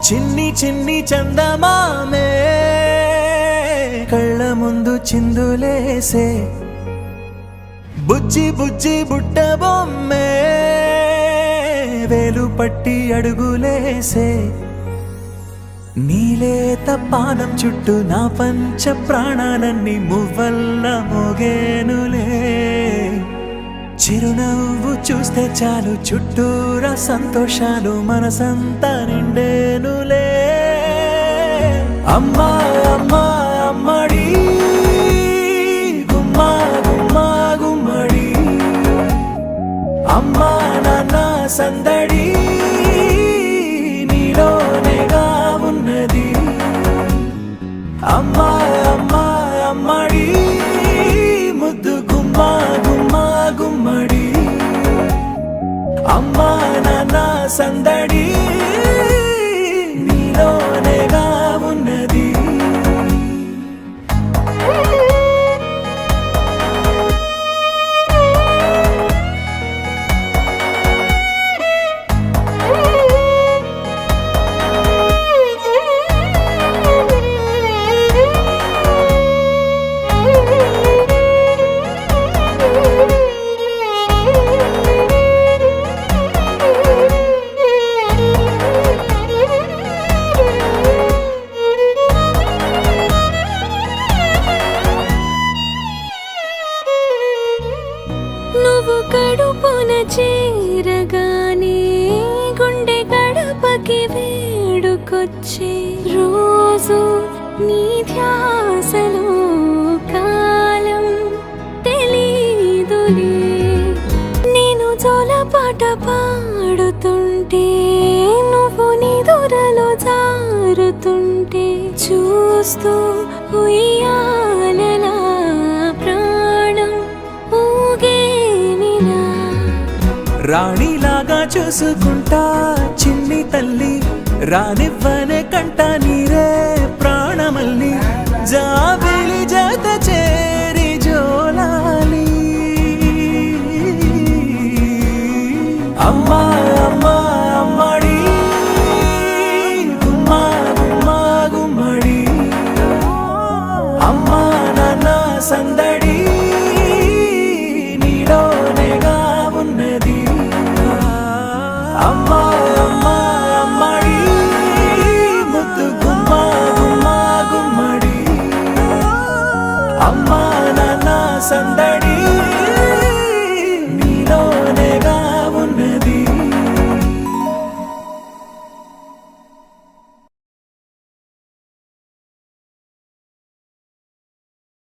చిన్ని చిన్ని చందమామే కళ్ళ ముందు చిందులేసే బుజ్జి బుజ్జి బుట్ట బొమ్మే వేలు పట్టి అడుగులేసే నీలేత పాదం చుట్టూ నా పంచ ప్రాణాలన్నీ మువ్వల్ల మోగేనులే చిరునవ్వు చూస్తే చాలు చుట్టూరా సంతోషాలు మనసంతా నిండేనులే అమ్మా అమ్మా అమ్మడి గుమ్మా గుమ్మా గుమ్మడి అమ్మా నాన్న సందడి నీలోనేగా ఉన్నది అమ్మా అమ్మా అమ్మడి ముద్దు గుమ్మా గుమ్మా గుమ్మడి అమ్మా నాన్న సందడి నీలోనేగా ఉన్నది నువ్వు కడుపున చేరగానే గుండె గడపకి వేడుకొచ్చే రోజు నీ ధ్యాసలో కాలం తెలీదులే నేను జోలపాట పాడుతుంటే నువ్వు నిదురలో జారుతుంటే చూస్తూ ఉయ్యాలలా ప్రాణం ఊగేనిలా రాణిలాగా చూసుకుంటా చిన్ని తల్లి రానివ్వనే కంట నీరే